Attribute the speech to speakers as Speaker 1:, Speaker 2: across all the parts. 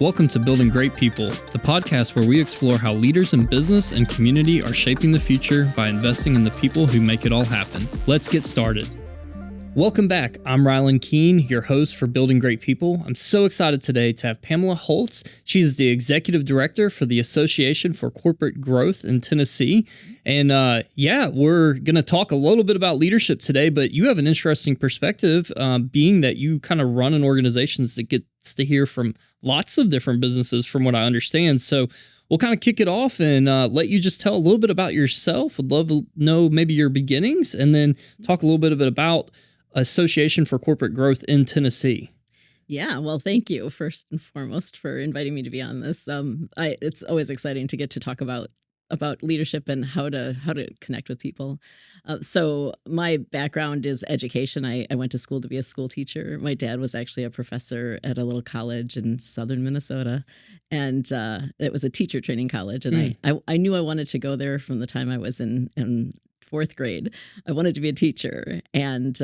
Speaker 1: Welcome to Building Great People, the podcast where we explore how leaders in business and community are shaping the future by investing in the people who make it all happen. Let's get started. Welcome back. I'm Rylan Kean, your host for Building Great People. I'm so excited today to have Pamela Holz. She's the Executive Director for the Association for Corporate Growth in Tennessee. And we're going to talk a little bit about leadership today, but you have an interesting perspective, being that you kind of run an organization that gets to hear from lots of different businesses from what I understand. So we'll kind of kick it off and let you just tell a little bit about yourself. Would love to know maybe your beginnings and then talk a little bit about Association for Corporate Growth in Tennessee.
Speaker 2: Yeah, well, thank you first and foremost for inviting me to be on this. It's always exciting to get to talk about leadership and how to connect with people. So my background is education. I went to school to be a school teacher. My dad was actually a professor at a little college in southern Minnesota, and it was a teacher training college. And I knew I wanted to go there from the time I was in fourth grade. I wanted to be a teacher, and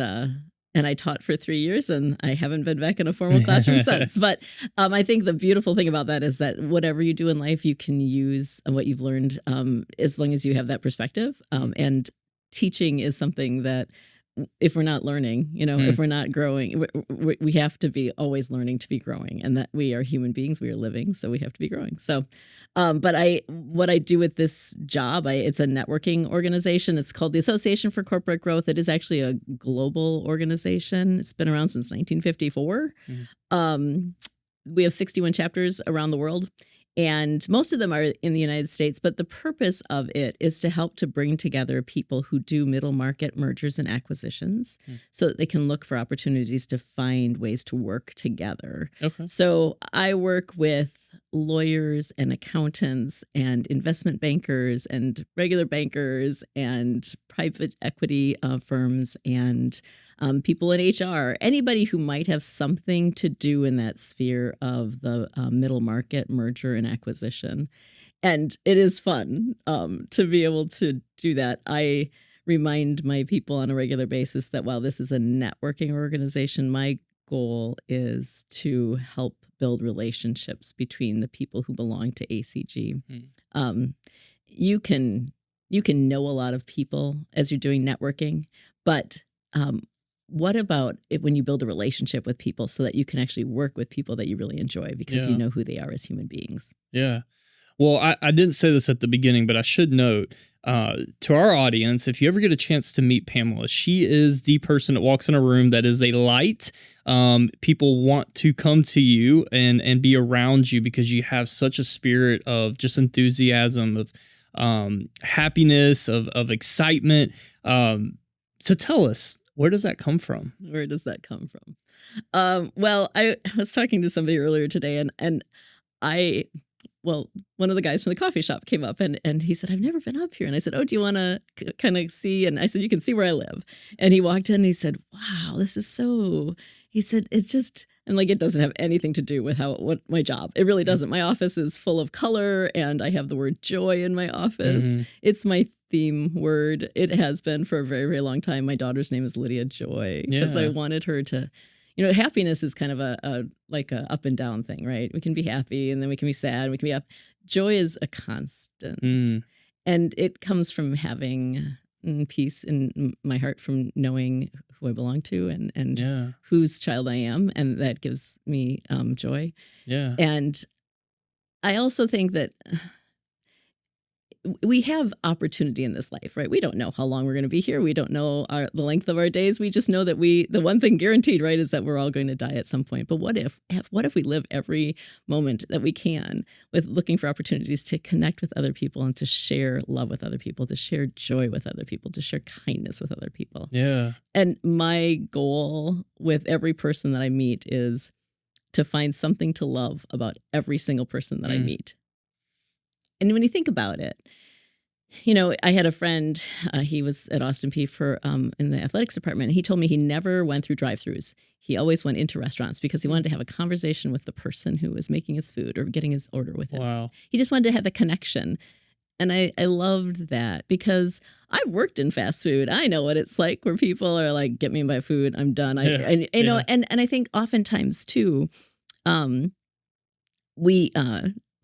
Speaker 2: I taught for 3 years, and I haven't been back in a formal classroom since. But I think the beautiful thing about that is that whatever you do in life, you can use what you've learned as long as you have that perspective. And teaching is something that if we're not learning, if we're not growing, we have to be always learning to be growing, and that we are human beings, we are living, so we have to be growing. So, what I do with this job, it's a networking organization. It's called the Association for Corporate Growth. It is actually a global organization. It's been around since 1954. We have 61 chapters around the world. And most of them are in the United States, but the purpose of it is to help to bring together people who do middle market mergers and acquisitions so that they can look for opportunities to find ways to work together. Okay. So I work with lawyers and accountants and investment bankers and regular bankers and private equity firms and people in HR, anybody who might have something to do in that sphere of the middle market merger and acquisition. And it is fun to be able to do that. I remind my people on a regular basis that while this is a networking organization, my goal is to help build relationships between the people who belong to ACG. You can know a lot of people as you're doing networking, but what about it when you build a relationship with people so that you can actually work with people that you really enjoy because you know who they are as human beings? Yeah.
Speaker 1: Well, I didn't say this at the beginning, but I should note to our audience, if you ever get a chance to meet Pamela, she is the person that walks in a room that is a light. People want to come to you and be around you because you have such a spirit of just enthusiasm, of happiness, of excitement. So tell us, where does that come from?
Speaker 2: Where does that come from? Well, I was talking to somebody earlier today, and one of the guys from the coffee shop came up and he said, I've never been up here. And I said, oh, do you want to kind of see? And I said, you can see where I live. And he walked in and he said, wow, this is so, he said, it's just, and like, it doesn't have anything to do with what my job, it really doesn't. My office is full of color and I have the word joy in my office. It's my theme word. It has been for a very, very long time. My daughter's name is Lydia Joy because I wanted her to, happiness is kind of a up and down thing, right? We can be happy and then we can be sad. We can be up. Joy is a constant. And it comes from having peace in my heart, from knowing who I belong to and whose child I am. And that gives me joy. Yeah. And I also think that we have opportunity in this life, right? We don't know how long we're going to be here. We don't know the length of our days. We just know that the one thing guaranteed, right, is that we're all going to die at some point. But what if we live every moment that we can with looking for opportunities to connect with other people and to share love with other people, to share joy with other people, to share kindness with other people? Yeah. And my goal with every person that I meet is to find something to love about every single person that I meet. And when you think about it, I had a friend, he was at Austin P for in the athletics department. And he told me he never went through drive-thrus. He always went into restaurants because he wanted to have a conversation with the person who was making his food or getting his order with him. Wow. He just wanted to have the connection. And I loved that because I've worked in fast food. I know what it's like where people are like, get me my food, I'm done. And I think oftentimes too, we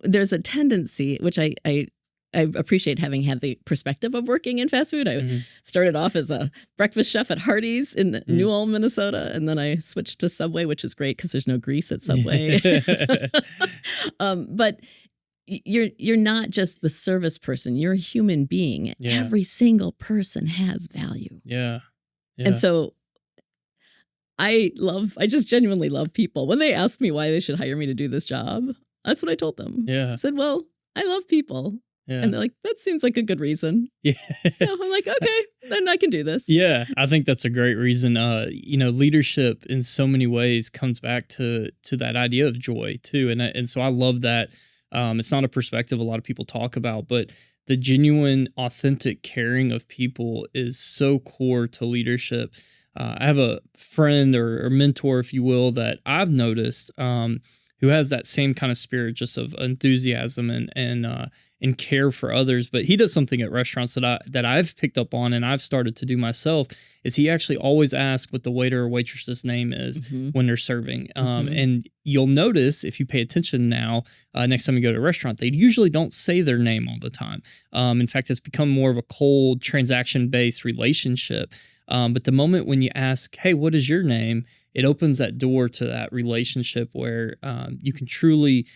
Speaker 2: there's a tendency, which I appreciate having had the perspective of working in fast food. I started off as a breakfast chef at Hardee's in New Ulm, Minnesota, and then I switched to Subway, which is great because there's no grease at Subway. But you're not just the service person; you're a human being.
Speaker 1: Yeah.
Speaker 2: Every single person has value.
Speaker 1: Yeah.
Speaker 2: And so I just genuinely love people. When they ask me why they should hire me to do this job, that's what I told them.
Speaker 1: Yeah.
Speaker 2: I said, well, I love people.
Speaker 1: Yeah.
Speaker 2: And they're like, that seems like a good reason.
Speaker 1: Yeah.
Speaker 2: So I'm like, okay, then I can do this.
Speaker 1: Yeah, I think that's a great reason. Leadership in so many ways comes back to that idea of joy too, and so I love that. It's not a perspective a lot of people talk about, but the genuine, authentic caring of people is so core to leadership. I have a friend or mentor, if you will, that I've noticed who has that same kind of spirit, just of enthusiasm and care for others. But he does something at restaurants that I've picked up on and I've started to do myself. Is he actually always asks what the waiter or waitress's name is when they're serving. And you'll notice if you pay attention now, next time you go to a restaurant, they usually don't say their name all the time. In fact, it's become more of a cold transaction-based relationship. But the moment when you ask, hey, what is your name? It opens that door to that relationship where you can truly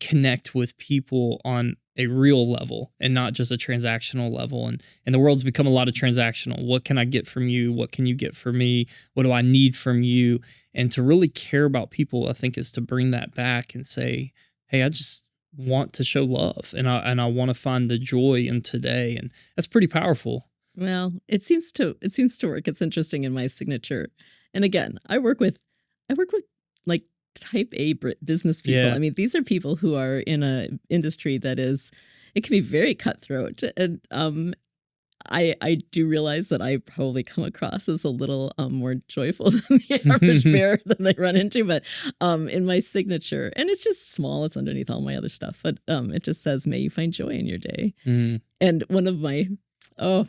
Speaker 1: connect with people on a real level and not just a transactional level. And the world's become a lot of transactional. What can I get from you? What can you get from me? What do I need from you? And to really care about people, I think, is to bring that back and say, hey, I just want to show love and I want to find the joy in today. And that's pretty powerful.
Speaker 2: Well, it seems to work. It's interesting in my signature. And again, I work with like type A business people.
Speaker 1: Yeah.
Speaker 2: I mean, these are people who are in an industry that it can be very cutthroat. And I do realize that I probably come across as a little more joyful than the average bear that they run into. But in my signature, and it's just small, it's underneath all my other stuff, but it just says, may you find joy in your day. And one of my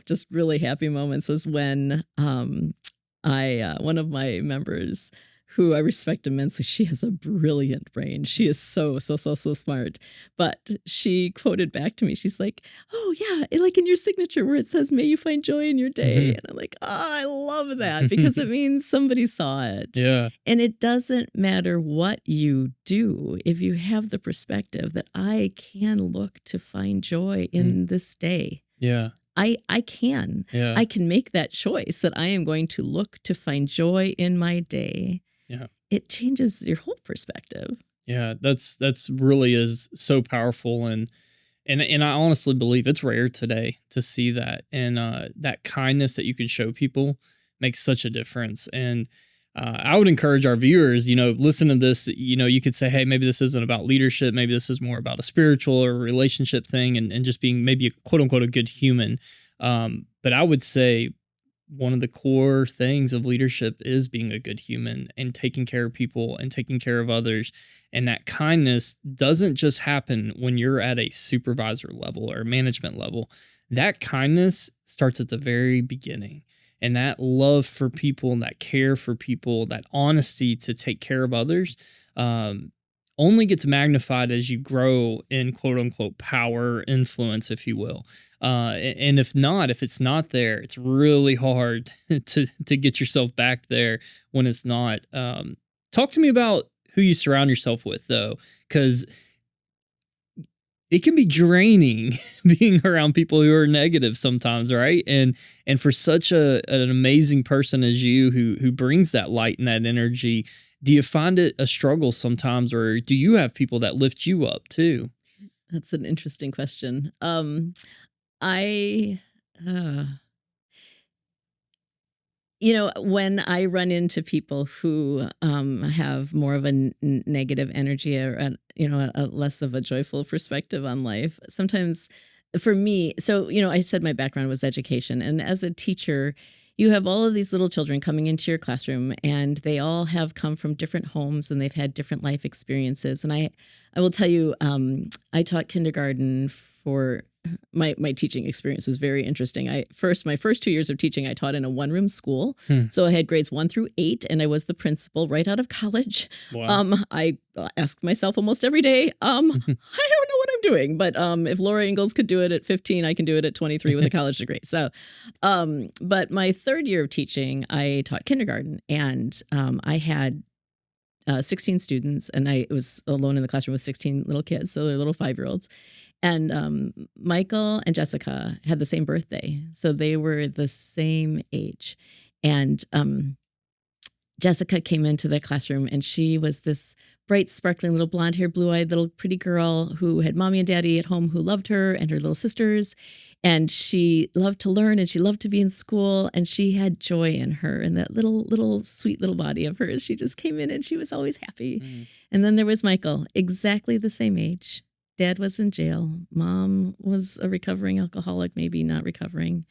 Speaker 2: just really happy moments was when one of my members, who I respect immensely, she has a brilliant brain. She is so smart. But she quoted back to me. She's like, oh, yeah, like in your signature where it says, may you find joy in your day. And I'm like, I love that because it means somebody saw it.
Speaker 1: Yeah.
Speaker 2: And it doesn't matter what you do if you have the perspective that I can look to find joy in this day.
Speaker 1: Yeah.
Speaker 2: I can.
Speaker 1: Yeah.
Speaker 2: I can make that choice that I am going to look to find joy in my day.
Speaker 1: Yeah.
Speaker 2: It changes your whole perspective.
Speaker 1: Yeah, that's really is so powerful, and I honestly believe it's rare today to see that, and that kindness that you can show people makes such a difference. And I would encourage our viewers, listen to this, you could say, hey, maybe this isn't about leadership, maybe this is more about a spiritual or relationship thing, and just being maybe a quote unquote a good human. But I would say one of the core things of leadership is being a good human and taking care of people and taking care of others. And that kindness doesn't just happen when you're at a supervisor level or management level. That kindness starts at the very beginning. And that love for people and that care for people, that honesty to take care of others, only gets magnified as you grow in quote unquote power, influence, if you will. And if it's not there, it's really hard to get yourself back there when it's not. Talk to me about who you surround yourself with, though, because it can be draining being around people who are negative sometimes, right? And for such an amazing person as you who brings that light and that energy, do you find it a struggle sometimes, or do you have people that lift you up too?
Speaker 2: That's an interesting question. When I run into people who have more of a negative energy or a less of a joyful perspective on life, sometimes for me, I said my background was education, and as a teacher, you have all of these little children coming into your classroom, and they all have come from different homes and they've had different life experiences. And I will tell you, I taught kindergarten for my teaching experience was very interesting. My first 2 years of teaching, I taught in a one-room school.
Speaker 1: Hmm.
Speaker 2: So I had grades 1 through 8, and I was the principal right out of college.
Speaker 1: Wow.
Speaker 2: I asked myself almost every day, I don't know what I'm doing, but if Laura Ingalls could do it at 15, I can do it at 23 with a college degree. So, but my third year of teaching, I taught kindergarten, and I had 16 students, and I was alone in the classroom with 16 little kids, so they're little 5-year-olds. And Michael and Jessica had the same birthday, so they were the same age. And Jessica came into the classroom, and she was this bright, sparkling little blonde-haired, blue-eyed little pretty girl who had mommy and daddy at home who loved her and her little sisters. And she loved to learn, and she loved to be in school, and she had joy in her and that little sweet little body of hers. She just came in and she was always happy. Mm. And then there was Michael, exactly the same age. Dad was in jail. Mom was a recovering alcoholic, maybe not recovering.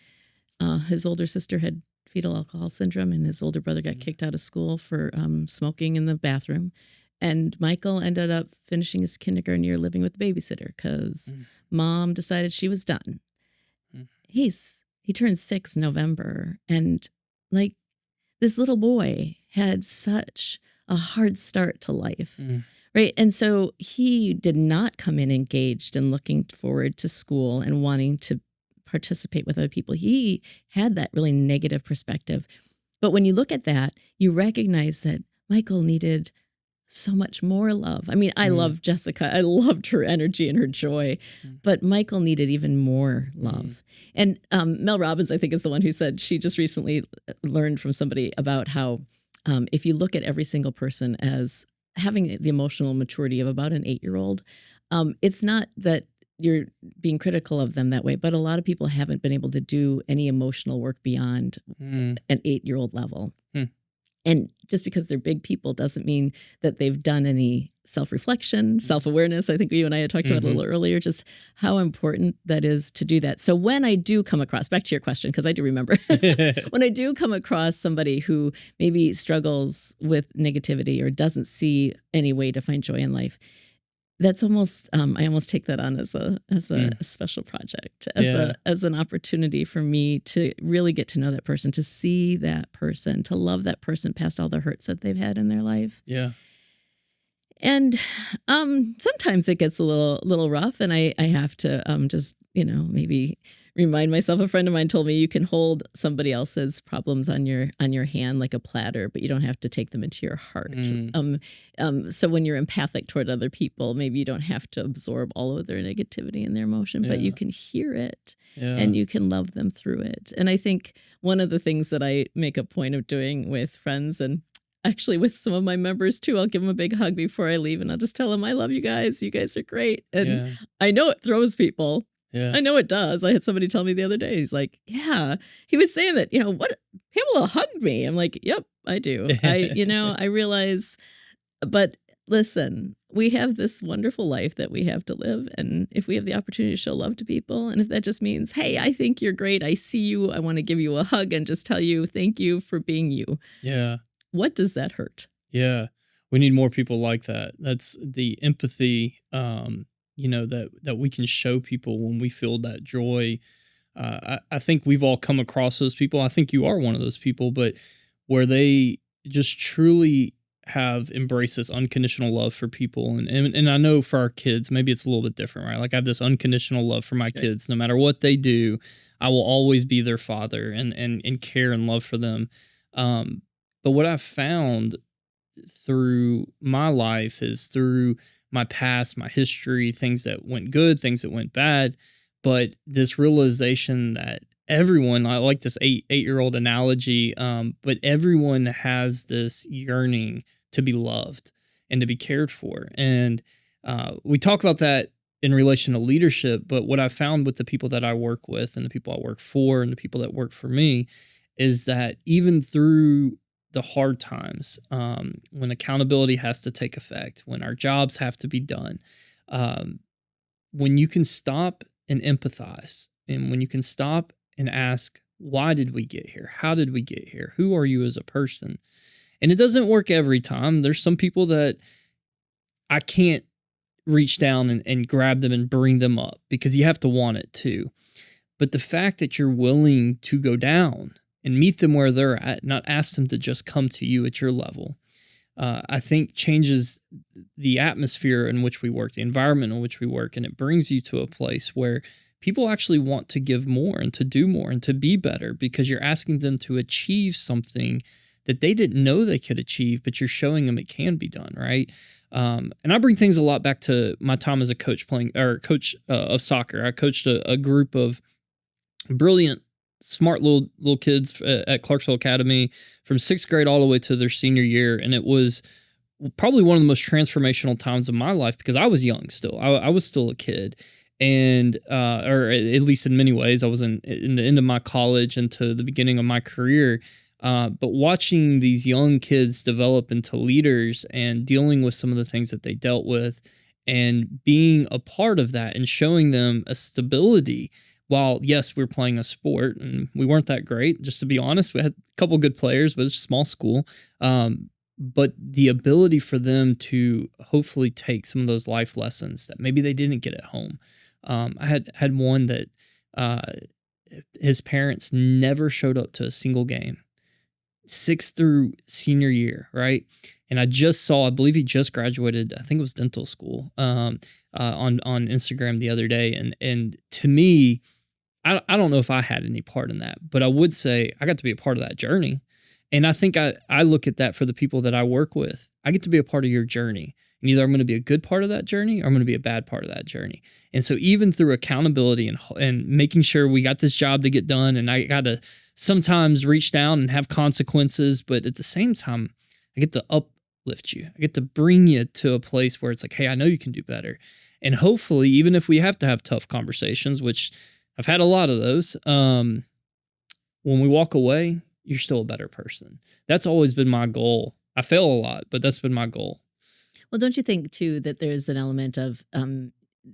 Speaker 2: His older sister had fetal alcohol syndrome, and his older brother got kicked out of school for smoking in the bathroom. And Michael ended up finishing his kindergarten year living with the babysitter because Mom decided she was done. He turned 6 in November, and like this little boy had such a hard start to life, right? And so he did not come in engaged and looking forward to school and wanting to participate with other people. He had that really negative perspective. But when you look at that, you recognize that Michael needed so much more love. I mean, I loved Jessica. I loved her energy and her joy, but Michael needed even more love. And Mel Robbins, I think, is the one who said she just recently learned from somebody about how if you look at every single person as having the emotional maturity of about an 8-year-old, it's not that you're being critical of them that way, but a lot of people haven't been able to do any emotional work beyond an 8-year-old level. And just because they're big people doesn't mean that they've done any self-reflection, self-awareness. I think you and I had talked about a little earlier, just how important that is to do that. So when I do come across, back to your question, because I do remember, when I do come across somebody who maybe struggles with negativity or doesn't see any way to find joy in life, that's almost I almost take that on as a special project, as an opportunity for me to really get to know that person, to see that person, to love that person past all the hurts that they've had in their life.
Speaker 1: Yeah.
Speaker 2: And sometimes it gets a little rough, and I have to just maybe remind myself. A friend of mine told me you can hold somebody else's problems on your hand like a platter, but you don't have to take them into your heart. So when you're empathic toward other people, maybe you don't have to absorb all of their negativity and their emotion, but you can hear it and you can love them through it. And I think one of the things that I make a point of doing with friends, and actually with some of my members too, I'll give them a big hug before I leave, and I'll just tell them, I love you guys. You guys are great. And I know it throws people. Yeah. I know it does. I had somebody tell me the other day, he's like, yeah, he was saying that, what, Pamela hugged me. I'm like, yep, I do. I realize, but listen, we have this wonderful life that we have to live. And if we have the opportunity to show love to people, and if that just means, hey, I think you're great, I see you, I want to give you a hug and just tell you, thank you for being you.
Speaker 1: Yeah.
Speaker 2: What does that hurt?
Speaker 1: Yeah. We need more people like that. That's the empathy, that we can show people when we feel that joy. I think we've all come across those people. I think you are one of those people, but where they just truly have embraced this unconditional love for people. And I know for our kids, maybe it's a little bit different, right? Like I have this unconditional love for my kids. No matter what they do, I will always be their father and care and love for them. But what I've found through my life is through my past, my history, things that went good, things that went bad, but this realization that everyone, I like this eight-year-old analogy, but everyone has this yearning to be loved and to be cared for. And we talk about that in relation to leadership, but what I found with the people that I work with and the people I work for and the people that work for me is that even through the hard times, when accountability has to take effect, when our jobs have to be done, when you can stop and empathize, and when you can stop and ask, why did we get here? How did we get here? Who are you as a person? And it doesn't work every time. There's some people that I can't reach down and grab them and bring them up, because you have to want it too. But the fact that you're willing to go down and meet them where they're at, not ask them to just come to you at your level, I think changes the atmosphere in which we work, the environment in which we work, and it brings you to a place where people actually want to give more and to do more and to be better, because you're asking them to achieve something that they didn't know they could achieve, but you're showing them it can be done, right? And I bring things a lot back to my time as a coach of soccer. I coached a group of brilliant, smart little kids at Clarksville Academy from 6th grade all the way to their senior year. And it was probably one of the most transformational times of my life, because I was young still. I was still a kid. And, or at least in many ways, I was in the end of my college and to the beginning of my career. But watching these young kids develop into leaders and dealing with some of the things that they dealt with and being a part of that and showing them a stability. While, yes, we were playing a sport and we weren't that great, just to be honest, we had a couple good players, but it's a small school. But the ability for them to hopefully take some of those life lessons that maybe they didn't get at home. I had one that his parents never showed up to a single game, 6th through senior year, right? And I believe he just graduated, I think it was dental school, on Instagram the other day. And to me, I don't know if I had any part in that, but I would say I got to be a part of that journey. And I think I look at that for the people that I work with. I get to be a part of your journey. And either I'm going to be a good part of that journey or I'm going to be a bad part of that journey. And so even through accountability and making sure we got this job to get done, and I got to sometimes reach down and have consequences, but at the same time, I get to uplift you. I get to bring you to a place where it's like, hey, I know you can do better. And hopefully, even if we have to have tough conversations, which I've had a lot of those, when we walk away, you're still a better person. That's always been my goal. I fail a lot, but that's been my goal.
Speaker 2: Well, don't you think, too, that there's an element of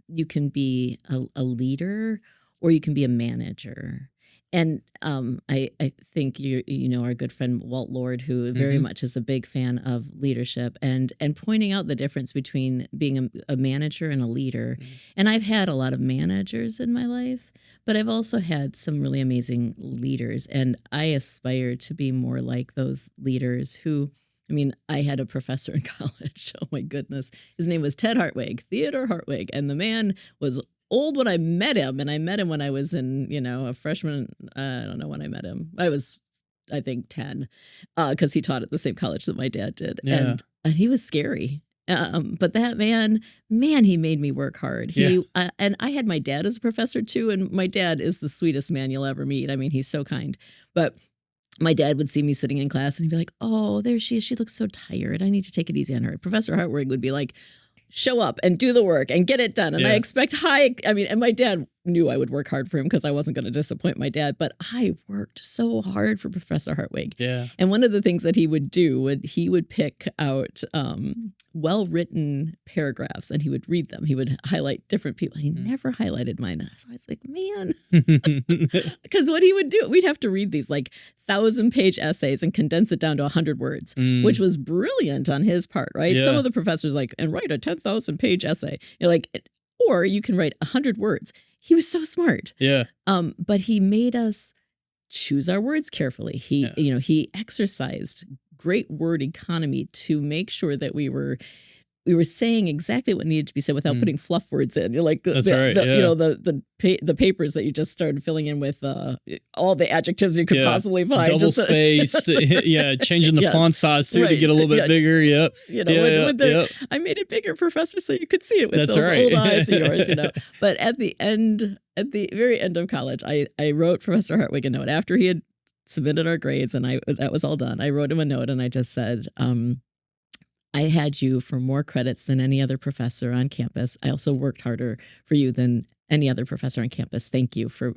Speaker 2: you can be a leader or you can be a manager? And I think you know our good friend Walt Lord, who very much is a big fan of leadership and pointing out the difference between being a manager and a leader. And I've had a lot of managers in my life, but I've also had some really amazing leaders. And I aspire to be more like those leaders who, I mean, I had a professor in college. Oh, my goodness. His name was Ted Hartwig, Theodore Hartwig. And the man was old when I met him. And I met him when I was in, a freshman. I don't know when I met him. I was, I think, 10 because he taught at the same college that my dad did.
Speaker 1: Yeah.
Speaker 2: And he was scary. But that man, he made me work hard. And I had my dad as a professor, too. And my dad is the sweetest man you'll ever meet. I mean, he's so kind. But my dad would see me sitting in class and he'd be like, oh, there she is. She looks so tired. I need to take it easy on her. Professor Hartwig would be like, show up and do the work and get it done. And I expect and my dad knew I would work hard for him because I wasn't going to disappoint my dad, but I worked so hard for Professor Hartwig.
Speaker 1: Yeah.
Speaker 2: And one of the things that he would do he would pick out well-written paragraphs and he would read them. He would highlight different people. He never highlighted mine. So I was like, man, because what he would do, we'd have to read these like 1,000-page essays and condense it down to 100 words, which was brilliant on his part, right?
Speaker 1: Yeah.
Speaker 2: Some of the professors like, and write a 10,000-page essay. You're like, or you can write 100 words. He was so smart.
Speaker 1: Yeah.
Speaker 2: But he made us choose our words carefully. He exercised great word economy to make sure that we were saying exactly what needed to be said without putting fluff words in. You're like the papers that you just started filling in with all the adjectives you could possibly find.
Speaker 1: Double spaced. Changing the font size too to get a little bit bigger. Yep.
Speaker 2: I made it bigger, Professor, so you could see it with those old eyes of yours. But at the very end of college, I wrote Professor Hartwig a note after he had submitted our grades and that was all done. I wrote him a note and I just said, I had you for more credits than any other professor on campus. I also worked harder for you than any other professor on campus. Thank you for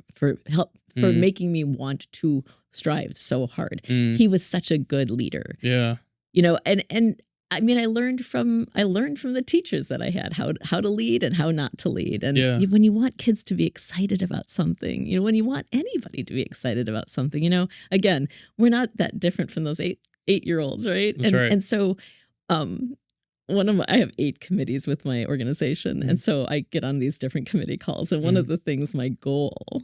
Speaker 2: making me want to strive so hard. He was such a good leader.
Speaker 1: Yeah.
Speaker 2: And I mean, I learned from the teachers that I had how to lead and how not to lead. And when you want kids to be excited about something, when you want anybody to be excited about something, again, we're not that different from those 8-year-olds, right?
Speaker 1: That's right.
Speaker 2: And so I have 8 committees with my organization. And so I get on these different committee calls. And one of the things, my goal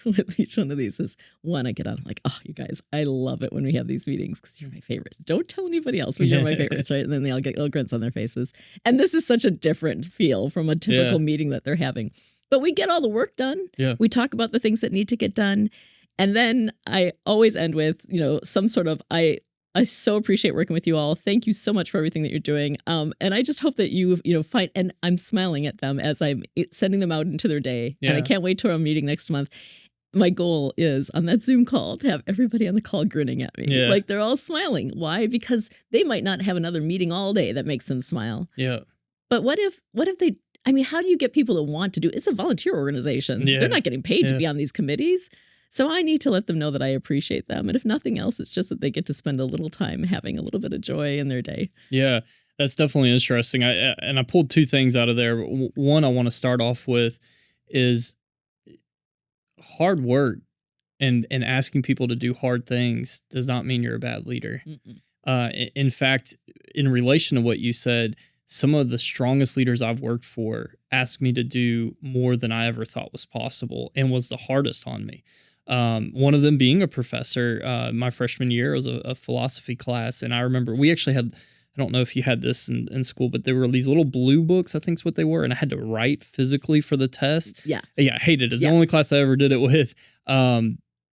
Speaker 2: with each one of these is, one, I get on, I'm like, oh, you guys, I love it when we have these meetings because you're my favorites. Don't tell anybody else, but you're my favorites, right? And then they all get little grunts on their faces. And this is such a different feel from a typical meeting that they're having. But we get all the work done. Yeah. We talk about the things that need to get done. And then I always end with, some sort of, I so appreciate working with you all. Thank you so much for everything that you're doing. And I just hope that you find, and I'm smiling at them as I'm sending them out into their day. Yeah. And I can't wait till our meeting next month. My goal is on that Zoom call to have everybody on the call grinning at me. Yeah. Like they're all smiling. Why? Because they might not have another meeting all day that makes them smile. Yeah. But what if they, how do you get people to want to do, it's a volunteer organization. Yeah. They're not getting paid to be on these committees. So I need to let them know that I appreciate them. And if nothing else, it's just that they get to spend a little time having a little bit of joy in their day. Yeah, that's definitely interesting. I pulled 2 things out of there. One I want to start off with is hard work and asking people to do hard things does not mean you're a bad leader. In fact, in relation to what you said, some of the strongest leaders I've worked for asked me to do more than I ever thought was possible and was the hardest on me. One of them being a professor. My freshman year was a philosophy class, and I remember we actually had, I don't know if you had this in school, but there were these little blue books, I think is what they were, and I had to write physically for the test. Yeah, I hated it. It's the only class I ever did it with.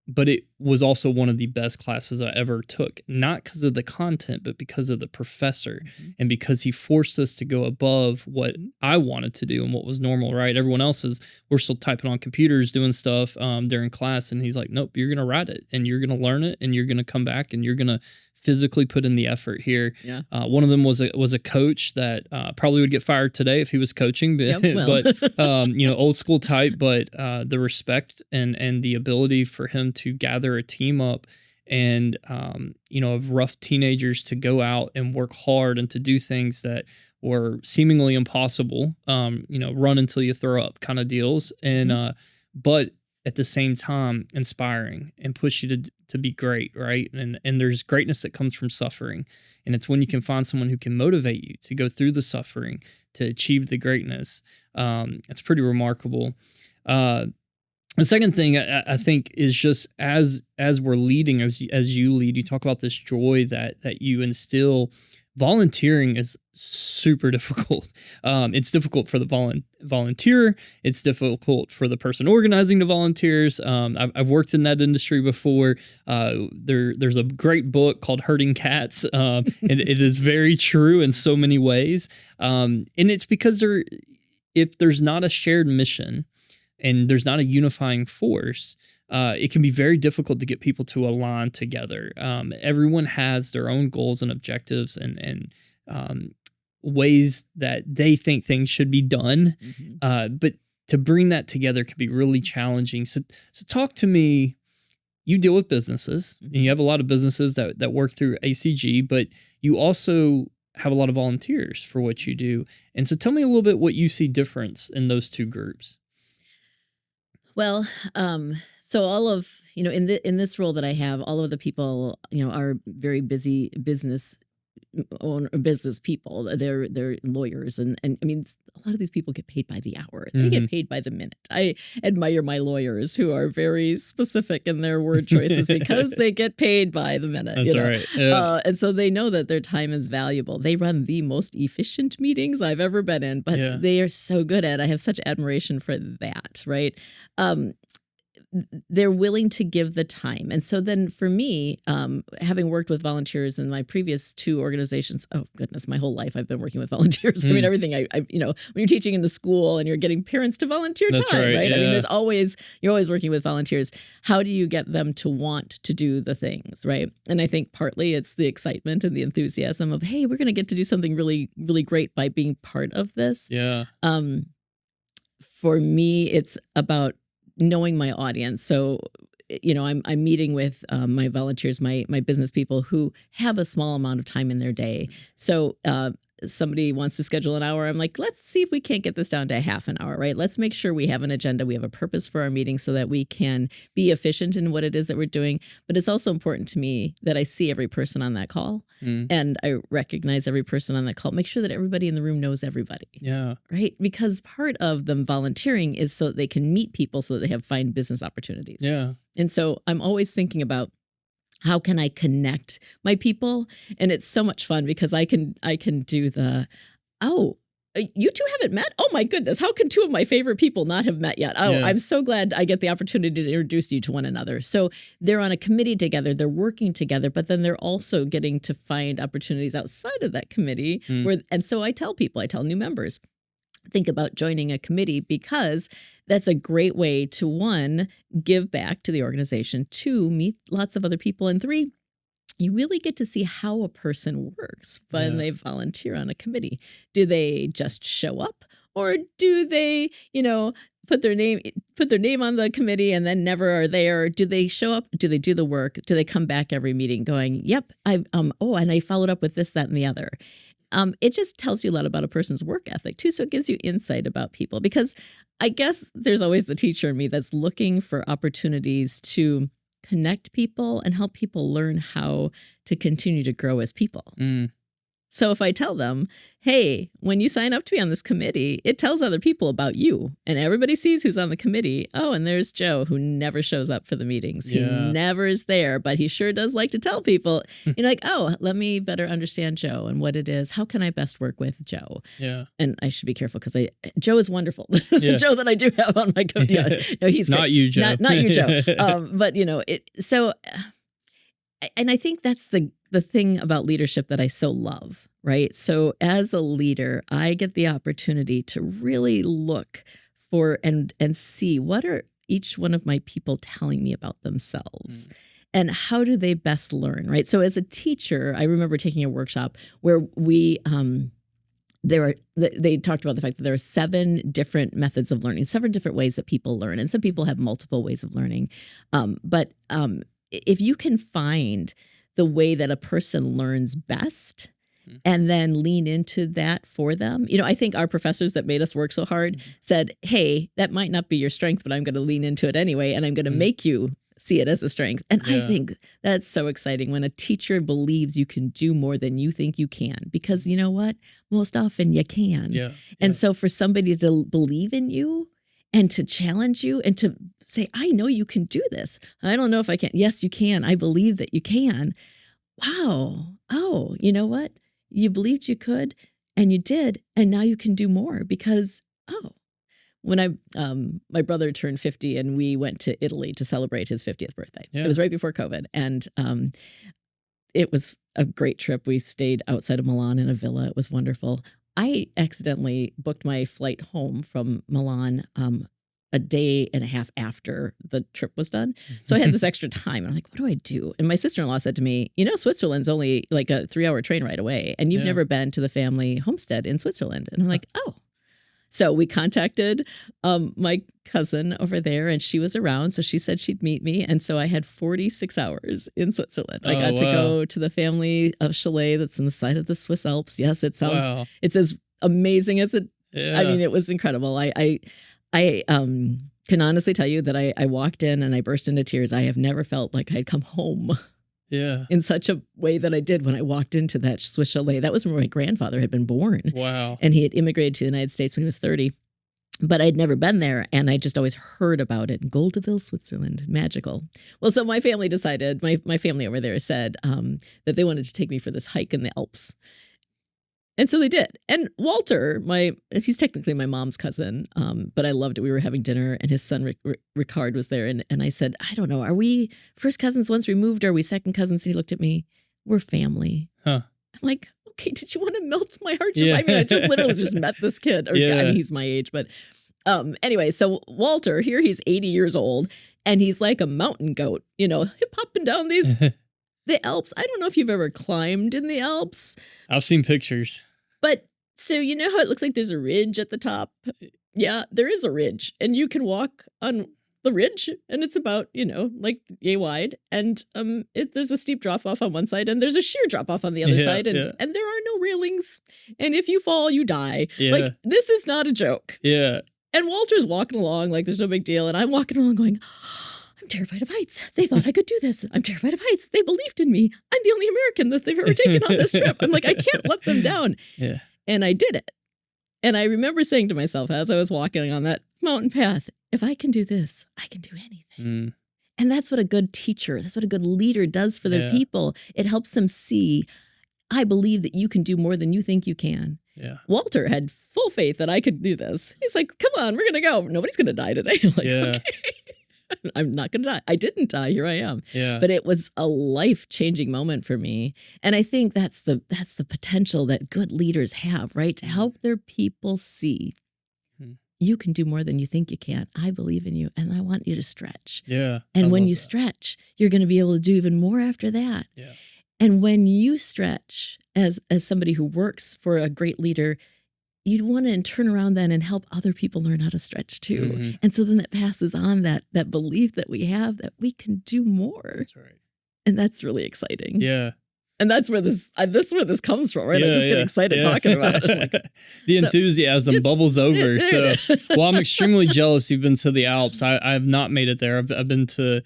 Speaker 2: But it was also one of the best classes I ever took, not because of the content, but because of the professor and because he forced us to go above what I wanted to do and what was normal, right? Everyone else we're still typing on computers, doing stuff during class. And he's like, nope, you're going to write it and you're going to learn it and you're going to come back and you're going to physically put in the effort here. Yeah. One of them was a coach that probably would get fired today if he was coaching, but old school type, but the respect and the ability for him to gather a team up and, of rough teenagers to go out and work hard and to do things that were seemingly impossible, run until you throw up kind of deals. And, but at the same time, inspiring and push you to be great, right? And there's greatness that comes from suffering. And it's when you can find someone who can motivate you to go through the suffering to achieve the greatness. It's pretty remarkable. The second thing I think is just as we're leading, as you lead, you talk about this joy that you instill. Volunteering is super difficult. It's difficult for the volunteer. It's difficult for the person organizing the volunteers. I've worked in that industry before. There's a great book called Herding Cats, and it is very true in so many ways. And it's because if there's not a shared mission and there's not a unifying force, it can be very difficult to get people to align together. Everyone has their own goals and objectives and ways that they think things should be done. But to bring that together can be really challenging. So talk to me. You deal with businesses and you have a lot of businesses that work through ACG, but you also have a lot of volunteers for what you do. And so tell me a little bit what you see difference in those two groups. Well, so all of, in this role that I have, all of the people, are very busy business people. They're lawyers. And I mean, a lot of these people get paid by the hour. They get paid by the minute. I admire my lawyers who are very specific in their word choices because they get paid by the minute. That's right. Yeah. And so they know that their time is valuable. They run the most efficient meetings I've ever been in, but they are so good at it. I have such admiration for that, right? They're willing to give the time. And so then for me, having worked with volunteers in my previous 2 organizations, oh goodness, my whole life I've been working with volunteers. I mean, everything when you're teaching in the school and you're getting parents to volunteer time, right? Yeah. I mean, you're always working with volunteers. How do you get them to want to do the things, right? And I think partly it's the excitement and the enthusiasm of, hey, we're going to get to do something really, really great by being part of this. Yeah. For me, it's about knowing my audience. So, I'm meeting with my volunteers, my business people who have a small amount of time in their day. So somebody wants to schedule an hour, I'm like, let's see if we can't get this down to half an hour, right? Let's make sure we have an agenda, we have a purpose for our meeting so that we can be efficient in what it is that we're doing. But it's also important to me that I see every person on that call and I recognize every person on that call. Make sure that everybody in the room knows everybody.
Speaker 1: Yeah.
Speaker 2: Right? Because part of them volunteering is so that they can meet people so that they find business opportunities.
Speaker 1: Yeah.
Speaker 2: And so I'm always thinking about, how can I connect my people? And it's so much fun because I can do the, you two haven't met? Oh my goodness. How can two of my favorite people not have met yet? Oh, yeah. I'm so glad I get the opportunity to introduce you to one another. So they're on a committee together, they're working together, but then they're also getting to find opportunities outside of that committee. And so I tell new members, think about joining a committee because that's a great way to, 1, give back to the organization, 2, meet lots of other people, and 3, you really get to see how a person works when they volunteer on a committee. Do they just show up, or do they, put their name on the committee and then never are there? Do they show up? Do they do the work? Do they come back every meeting going, yep, and I followed up with this, that, and the other? It just tells you a lot about a person's work ethic too. So it gives you insight about people, because I guess there's always the teacher in me that's looking for opportunities to connect people and help people learn how to continue to grow as people. So if I tell them, hey, when you sign up to be on this committee, it tells other people about you, and everybody sees who's on the committee. Oh, and there's Joe, who never shows up for the meetings. He never is there, but he sure does like to tell people, like, oh, let me better understand Joe and what it is. How can I best work with Joe? Yeah. And I should be careful because Joe is wonderful. The Joe that I do have on my committee. No, he's
Speaker 1: not
Speaker 2: great.
Speaker 1: you, Joe.
Speaker 2: Not you, Joe. But so, and I think that's the thing about leadership that I so love, right? So as a leader, I get the opportunity to really look for and see what are each one of my people telling me about themselves and how do they best learn, right? So as a teacher, I remember taking a workshop where they talked about the fact that there are 7 different methods of learning, 7 different ways that people learn. And some people have multiple ways of learning. But if you can find the way that a person learns best and then lean into that for them. I think our professors that made us work so hard said, hey, that might not be your strength, but I'm going to lean into it anyway. And I'm going to make you see it as a strength. And I think that's so exciting when a teacher believes you can do more than you think you can, because you know what? Most often you can. Yeah. And so for somebody to believe in you and to challenge you and to say, I know you can do this. I don't know if I can. Yes, you can. I believe that you can. Wow. Oh, you know what? You believed you could and you did. And now you can do more because, when my brother turned 50 and we went to Italy to celebrate his 50th birthday. Yeah. It was right before COVID. And it was a great trip. We stayed outside of Milan in a villa. It was wonderful. I accidentally booked my flight home from Milan a day and a half after the trip was done. So I had this extra time. And I'm like, what do I do? And my sister-in-law said to me, Switzerland's only like a 3-hour train ride away. And you've never been to the family homestead in Switzerland. And I'm like, oh. So we contacted my cousin over there, and she was around. So she said she'd meet me. And so I had 46 hours in Switzerland. I got to go to the family chalet that's on the side of the Swiss Alps. Yes, it's as amazing as it. Yeah. I mean, it was incredible. I can honestly tell you that I walked in and I burst into tears. I have never felt like I'd come home. Yeah. In such a way that I did when I walked into that Swiss chalet. That was where my grandfather had been born. Wow. And he had immigrated to the United States when he was 30. But I'd never been there, and I just always heard about it. Goldeville, Switzerland, magical. Well, so my family decided, my family over there said that they wanted to take me for this hike in the Alps. And so they did. And Walter, he's technically my mom's cousin, but I loved it. We were having dinner, and his son, Ricard, was there. And I said, I don't know, are we first cousins once removed, or are we second cousins? And he looked at me, we're family. Huh. I'm like, okay, did you want to melt my heart? I just literally just met this kid. I mean, he's my age. But anyway, so Walter, here he's 80 years old, and he's like a mountain goat, hip hopping down the Alps. I don't know if you've ever climbed in the Alps.
Speaker 1: I've seen pictures.
Speaker 2: But so you know how it looks like there's a ridge at the top? Yeah, there is a ridge. And you can walk on the ridge, and it's about, like yay wide. And there's a steep drop off on one side and there's a sheer drop off on the other side. And there are no railings. And if you fall, you die.
Speaker 1: Yeah.
Speaker 2: Like, this is not a joke.
Speaker 1: Yeah.
Speaker 2: And Walter's walking along like there's no big deal. And I'm walking along going, I'm terrified of heights. They thought I could do this. I'm terrified of heights. They believed in me. I'm the only American that they've ever taken on this trip. I'm like, I can't let them down.
Speaker 1: Yeah.
Speaker 2: And I did it. And I remember saying to myself as I was walking on that mountain path, if I can do this, I can do anything. And that's what a good teacher, that's what a good leader does for their people. It helps them see, I believe that you can do more than you think you can.
Speaker 1: Yeah.
Speaker 2: Walter had full faith that I could do this. He's like, come on, we're going to go. Nobody's going to die today. I'm like, okay. I'm not going to die. I didn't die. Here I am.
Speaker 1: Yeah.
Speaker 2: But it was a life-changing moment for me. And I think that's the potential that good leaders have, right? To help their people see you can do more than you think you can. I believe in you and I want you to stretch.
Speaker 1: Yeah.
Speaker 2: And when you stretch, you're going to be able to do even more after that.
Speaker 1: Yeah.
Speaker 2: And when you stretch as somebody who works for a great leader, you'd want to turn around then and help other people learn how to stretch too. And so then that passes on that belief that we have that we can do more.
Speaker 1: That's right.
Speaker 2: And that's really exciting.
Speaker 1: Yeah.
Speaker 2: And that's where this comes from, right? I just get excited talking about it. Like,
Speaker 1: the enthusiasm bubbles over. So, well, I'm extremely jealous you've been to the Alps. I have not made it there. I've been to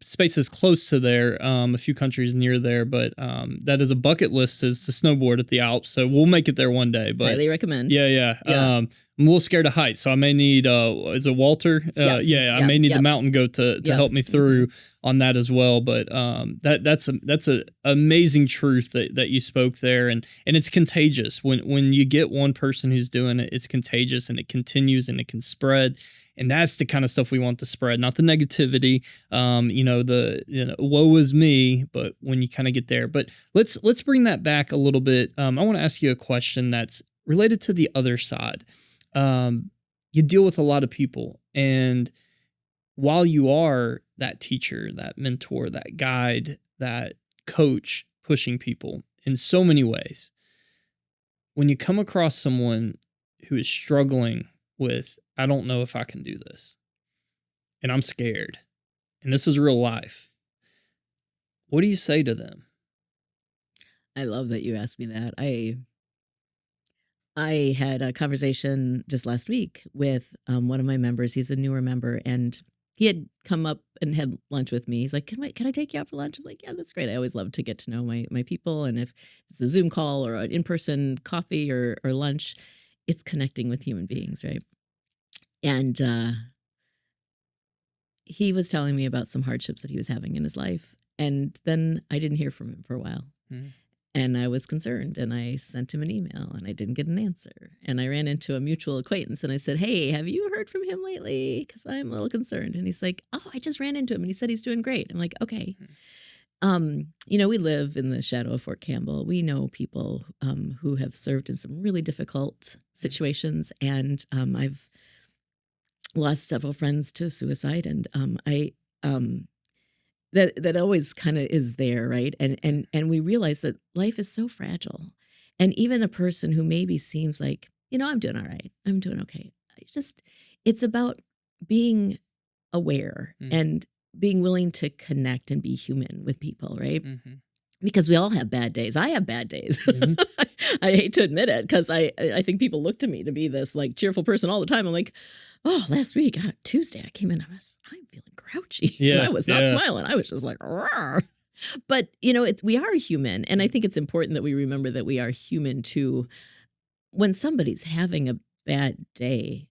Speaker 1: spaces close to there, a few countries near there, but that is a bucket list, is to snowboard at the Alps. So we'll make it there one day. But
Speaker 2: highly recommend.
Speaker 1: Yeah. I'm a little scared of heights, so I may need is it Walter?
Speaker 2: Yes.
Speaker 1: I may need the mountain goat to help me through on that as well. But that's an amazing truth that you spoke there, and it's contagious. When you get one person who's doing it, it's contagious and it continues and it can spread. And that's the kind of stuff we want to spread, not the negativity, woe is me, but when you kind of get there. But let's bring that back a little bit. I want to ask you a question that's related to the other side. You deal with a lot of people, and while you are that teacher, that mentor, that guide, that coach, pushing people in so many ways, when you come across someone who is struggling with, I don't know if I can do this, and I'm scared, and this is real life, what do you say to them?
Speaker 2: I love that you asked me that. I had a conversation just last week with one of my members. He's a newer member, and he had come up and had lunch with me. He's like, can I take you out for lunch? I'm like, yeah, that's great. I always love to get to know my people. And if it's a Zoom call or an in-person coffee or lunch, it's connecting with human beings, right? And he was telling me about some hardships that he was having in his life. And then I didn't hear from him for a while. And I was concerned, and I sent him an email, and I didn't get an answer. And I ran into a mutual acquaintance, and I said, hey, have you heard from him lately? Because I'm a little concerned. And he's like, oh, I just ran into him, and he said he's doing great. I'm like, okay. We live in the shadow of Fort Campbell. We know people who have served in some really difficult situations, and I've lost several friends to suicide, and that always kind of is there, right? And we realize that life is so fragile, and even a person who maybe seems like, I'm doing all right, I'm doing okay. It's about being aware and being willing to connect and be human with people, right? Because we all have bad days. I have bad days. I hate to admit it, because I think people look to me to be this like cheerful person all the time. I'm like, oh, last week, Tuesday, I came in, I'm feeling grouchy. I was not smiling. I was just like, rawr. But, we are human. And I think it's important that we remember that we are human too. When somebody's having a bad day,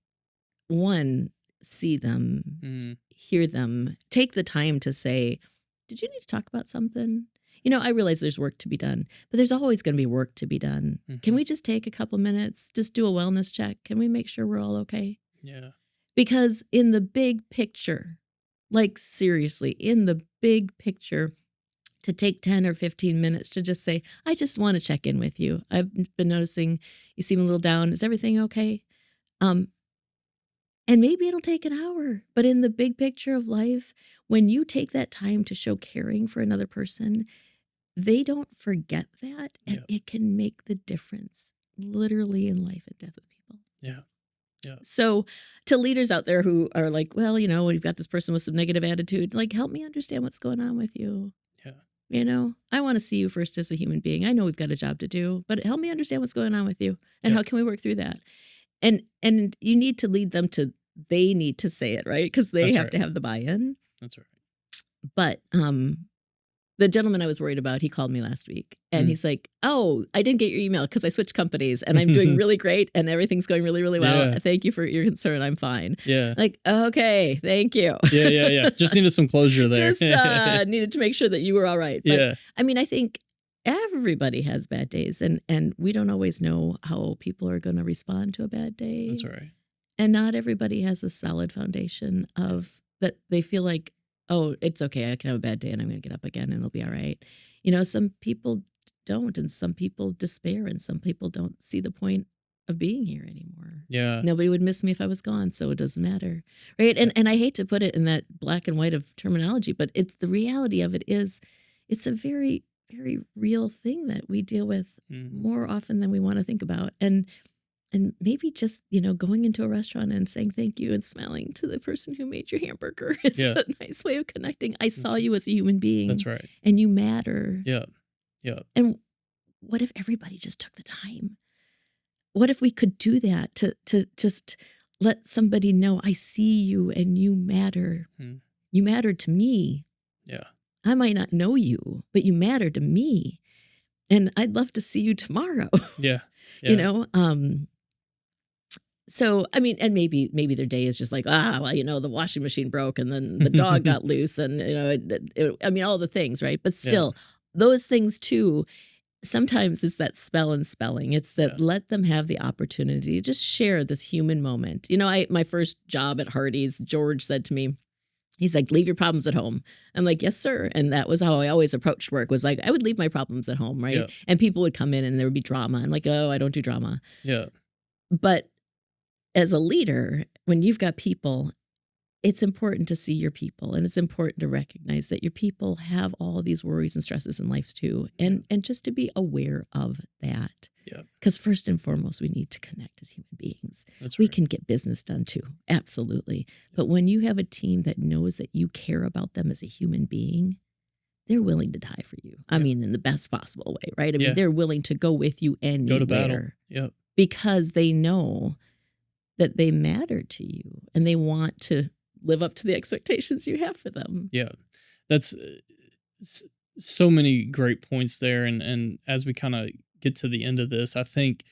Speaker 2: one, see them, hear them, take the time to say, did you need to talk about something? I realize there's work to be done, but there's always going to be work to be done. Can we just take a couple minutes, just do a wellness check? Can we make sure we're all okay?
Speaker 1: Yeah.
Speaker 2: Because in the big picture, like seriously, in the big picture, to take 10 or 15 minutes to just say, I just want to check in with you. I've been noticing you seem a little down. Is everything okay? And maybe it'll take an hour, but in the big picture of life, when you take that time to show caring for another person, they don't forget that, and it can make the difference literally in life and death of people.
Speaker 1: Yeah. Yeah.
Speaker 2: So to leaders out there who are like, well, we've got this person with some negative attitude, like, help me understand what's going on with you.
Speaker 1: Yeah.
Speaker 2: I want to see you first as a human being. I know we've got a job to do, but help me understand what's going on with you and how can we work through that? And you need to lead them to, they need to say it, right? Because they
Speaker 1: That's
Speaker 2: have
Speaker 1: right.
Speaker 2: to have the buy-in.
Speaker 1: That's right.
Speaker 2: But the gentleman I was worried about, he called me last week and he's like, oh, I didn't get your email because I switched companies and I'm doing really great and everything's going really, really well.
Speaker 1: Yeah.
Speaker 2: Thank you for your concern. I'm fine.
Speaker 1: Yeah.
Speaker 2: Like, okay, thank you.
Speaker 1: Yeah. Just needed some closure there.
Speaker 2: Just needed to make sure that you were all right. But
Speaker 1: Yeah.
Speaker 2: I mean, I think everybody has bad days and we don't always know how people are going to respond to a bad day.
Speaker 1: That's right.
Speaker 2: And not everybody has a solid foundation of that they feel like, oh, it's okay. I can have a bad day and I'm going to get up again and it'll be all right. Some people don't, and some people despair, and some people don't see the point of being here anymore.
Speaker 1: Yeah.
Speaker 2: Nobody would miss me if I was gone, so it doesn't matter. Right. And I hate to put it in that black and white of terminology, but it's the reality of it is it's a very, very real thing that we deal with more often than we want to think about. And maybe just, going into a restaurant and saying thank you and smiling to the person who made your hamburger is a nice way of connecting. I saw you as a human being.
Speaker 1: That's right.
Speaker 2: And you matter.
Speaker 1: Yeah.
Speaker 2: And what if everybody just took the time? What if we could do that to just let somebody know, I see you and you matter. You matter to me.
Speaker 1: Yeah.
Speaker 2: I might not know you, but you matter to me. And I'd love to see you tomorrow.
Speaker 1: Yeah.
Speaker 2: So, I mean, and maybe their day is just like, the washing machine broke and then the dog got loose and, all the things, right? But still, those things too, sometimes it's that spell and spelling. It's that let them have the opportunity to just share this human moment. My first job at Hardee's, George said to me, he's like, leave your problems at home. I'm like, yes, sir. And that was how I always approached work, was like, I would leave my problems at home, right?
Speaker 1: Yeah.
Speaker 2: And people would come in and there would be drama. I'm like, oh, I don't do drama.
Speaker 1: Yeah.
Speaker 2: But as a leader, when you've got people, it's important to see your people, and it's important to recognize that your people have all these worries and stresses in life too, and just to be aware of that.
Speaker 1: Yeah.
Speaker 2: Because first and foremost, we need to connect as human beings.
Speaker 1: That's
Speaker 2: we
Speaker 1: right.
Speaker 2: can get business done too, absolutely. But when you have a team that knows that you care about them as a human being, they're willing to die for you. I mean, in the best possible way, right? I mean, they're willing to go with you anywhere.
Speaker 1: Go to battle. Yeah.
Speaker 2: Because they know that they matter to you and they want to live up to the expectations you have for them. Yeah.
Speaker 1: That's so many great points there. And as we kind of get to the end of this, I think,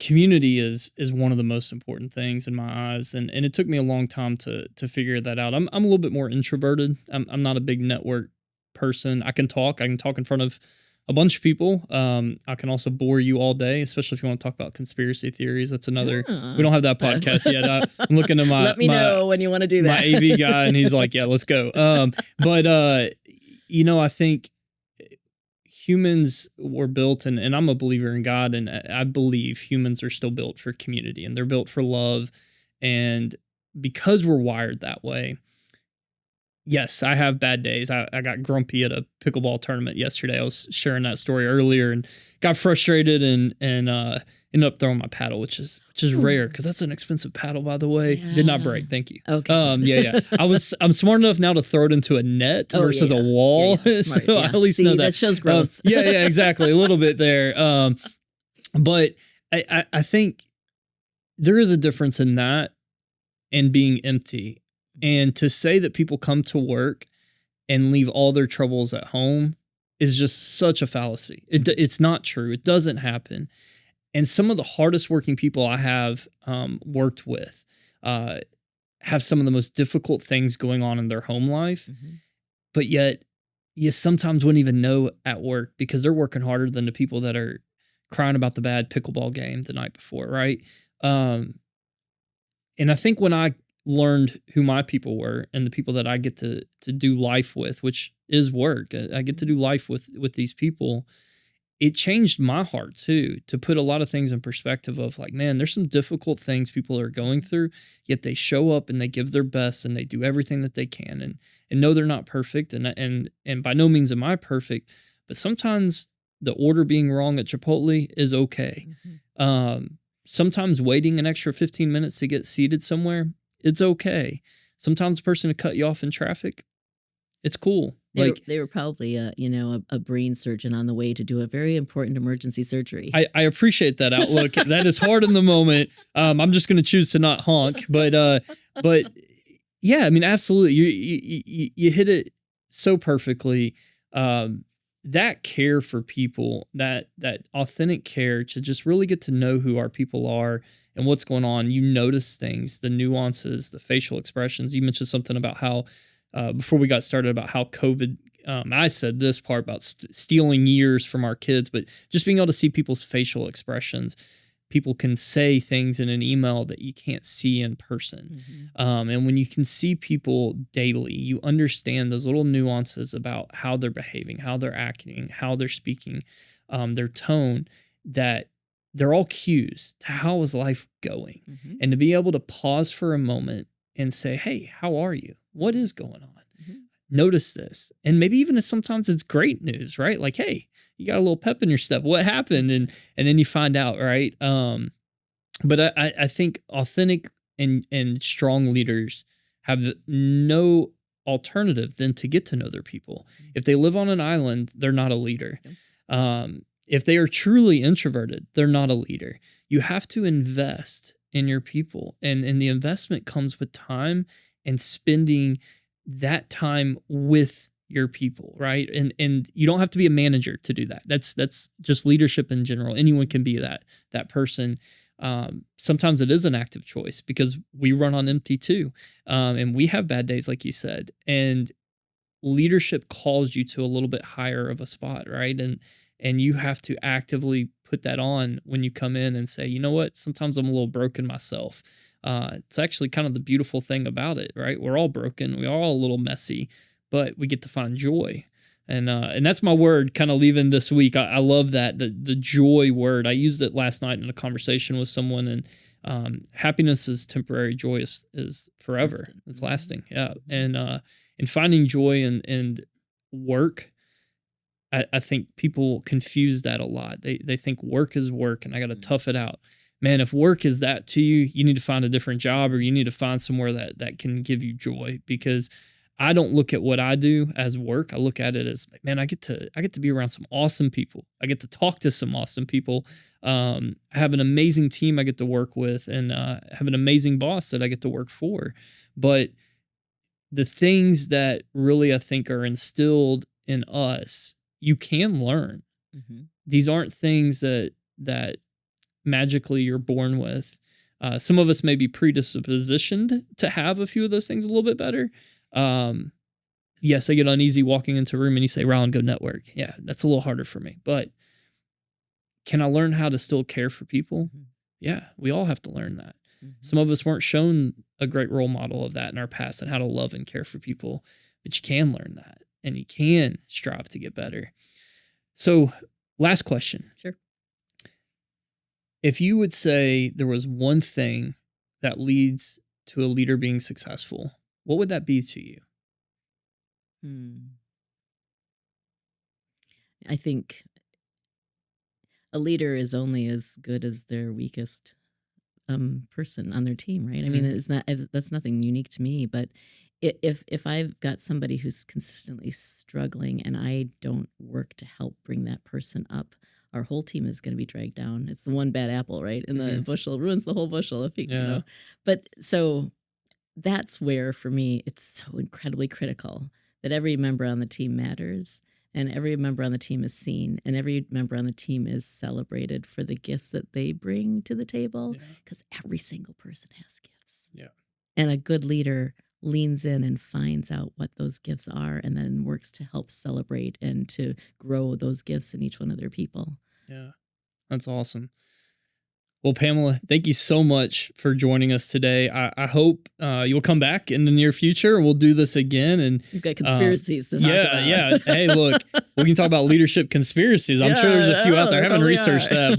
Speaker 1: community is one of the most important things in my eyes. And it took me a long time to figure that out. I'm a little bit more introverted. I'm not a big network person. I can talk in front of a bunch of people. I can also bore you all day, especially if you want to talk about conspiracy theories. That's another. We don't have that podcast yet. I'm looking at my.
Speaker 2: Let me know when you want to do that.
Speaker 1: My AV guy, and he's like, "Yeah, let's go." But I think humans were built, and I'm a believer in God, and I believe humans are still built for community, and they're built for love, and because we're wired that way. Yes, I have bad days. I got grumpy at a pickleball tournament yesterday. I was sharing that story earlier and got frustrated and ended up throwing my paddle, which is rare because that's an expensive paddle, by the way. Yeah. Did not break. Thank you.
Speaker 2: Okay.
Speaker 1: Yeah. I'm smart enough now to throw it into a net versus a wall.
Speaker 2: Yeah, smart,
Speaker 1: so I at least know that.
Speaker 2: That shows growth.
Speaker 1: Yeah, exactly. A little bit there. But I think there is a difference in that and being empty. And to say that people come to work and leave all their troubles at home is just such a fallacy. It's not true. It doesn't happen. And some of the hardest working people I have worked with have some of the most difficult things going on in their home life. But yet you sometimes wouldn't even know at work because they're working harder than the people that are crying about the bad pickleball game the night before, right? And I think when I learned who my people were and the people that I get to do life with, which is work. I get to do life with these people. It changed my heart too, to put a lot of things in perspective of like, man, there's some difficult things people are going through, yet they show up and they give their best and they do everything that they can and know they're not perfect. And by no means am I perfect, but sometimes the order being wrong at Chipotle is okay. sometimes waiting an extra 15 minutes to get seated somewhere, it's okay. Sometimes a person to cut you off in traffic, it's cool.
Speaker 2: They were probably a brain surgeon on the way to do a very important emergency surgery.
Speaker 1: I appreciate that outlook. That is hard in the moment. I'm just going to choose to not honk, but yeah, I mean, absolutely. You hit it so perfectly. That care for people, that authentic care to just really get to know who our people are and what's going on. You notice things, the nuances, the facial expressions. You mentioned something about how, before we got started, about how COVID, I said this part about stealing years from our kids, but just being able to see people's facial expressions. People can say things in an email that you can't see in person. Mm-hmm. And when you can see people daily, you understand those little nuances about how they're behaving, how they're acting, how they're speaking, their tone, that they're all cues to how is life going. Mm-hmm. And to be able to pause for a moment and say, hey, how are you? What is going on? Mm-hmm. Notice this. And maybe even if sometimes it's great news, right? Like, hey, you got a little pep in your step. What happened? And then you find out, right? But I think authentic and strong leaders have no alternative than to get to know their people. If they live on an island, they're not a leader. If they are truly introverted, they're not a leader. You have to invest in your people. And the investment comes with time and spending that time with your people, right? And you don't have to be a manager to do that. That's just leadership in general. Anyone can be that person. Sometimes it is an active choice because we run on empty too. And we have bad days, like you said. And leadership calls you to a little bit higher of a spot, right? And you have to actively put that on when you come in and say, you know what? Sometimes I'm a little broken myself. It's actually kind of the beautiful thing about it, right? We're all broken. We're all a little messy, but we get to find joy. And that's my word kind of leaving this week. I love that, the joy word. I used it last night in a conversation with someone, and happiness is temporary, joy is forever. It's lasting. Yeah. And finding joy in work, I think people confuse that a lot. They think work is work and I got to tough it out. Man, if work is that to you, you need to find a different job, or you need to find somewhere that can give you joy, because I don't look at what I do as work. I look at it as, man, I get to be around some awesome people. I get to talk to some awesome people. I have an amazing team I get to work with, and have an amazing boss that I get to work for. But the things that really I think are instilled in us, you can learn. Mm-hmm. These aren't things that magically you're born with. Some of us may be predispositioned to have a few of those things a little bit better. Yes, I get uneasy walking into a room and you say, Rylan, go network. Yeah, that's a little harder for me. But can I learn how to still care for people? Mm-hmm. Yeah, we all have to learn that. Mm-hmm. Some of us weren't shown a great role model of that in our past and how to love and care for people. But you can learn that, and you can strive to get better. So, last question.
Speaker 2: Sure.
Speaker 1: If you would say there was one thing that leads to a leader being successful, what would that be to you?
Speaker 2: I think a leader is only as good as their weakest person on their team, right? I mean, that's nothing unique to me, but if I've got somebody who's consistently struggling and I don't work to help bring that person up, our whole team is going to be dragged down. It's the one bad apple, right? And the bushel ruins the whole bushel, if you know. But so that's where, for me, it's so incredibly critical that every member on the team matters, and every member on the team is seen, and every member on the team is celebrated for the gifts that they bring to the table, because every single person has gifts. Yeah. And a good leader leans in and finds out what those gifts are, and then works to help celebrate and to grow those gifts in each one of their people.
Speaker 1: Yeah, that's awesome. Well, Pamela, thank you so much for joining us today. I hope you'll come back in the near future, and we'll do this again. And
Speaker 2: you've got conspiracies to talk about.
Speaker 1: Yeah. Hey, look, we can talk about leadership conspiracies. I'm sure there's a few out there. I haven't researched that,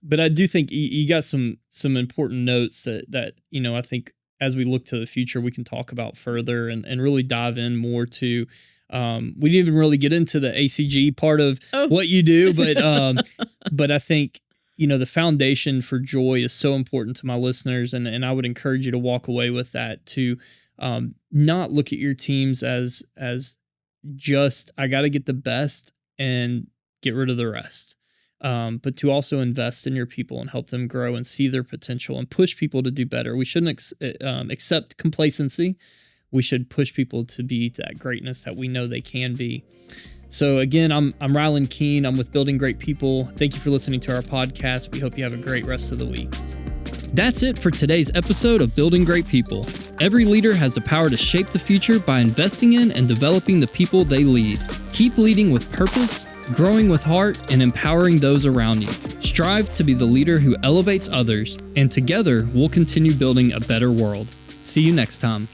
Speaker 1: but I do think you got some important notes that I think as we look to the future, we can talk about further and really dive in more to. We didn't even really get into the ACG part of what you do, but I think the foundation for joy is so important to my listeners. And I would encourage you to walk away with that, to not look at your teams as just, I got to get the best and get rid of the rest. But to also invest in your people and help them grow and see their potential and push people to do better. We shouldn't accept complacency. We should push people to be that greatness that we know they can be. So again, I'm Rylan Kean. I'm with Building Great People. Thank you for listening to our podcast. We hope you have a great rest of the week. That's it for today's episode of Building Great People. Every leader has the power to shape the future by investing in and developing the people they lead. Keep leading with purpose, growing with heart, and empowering those around you. Strive to be the leader who elevates others, and together we'll continue building a better world. See you next time.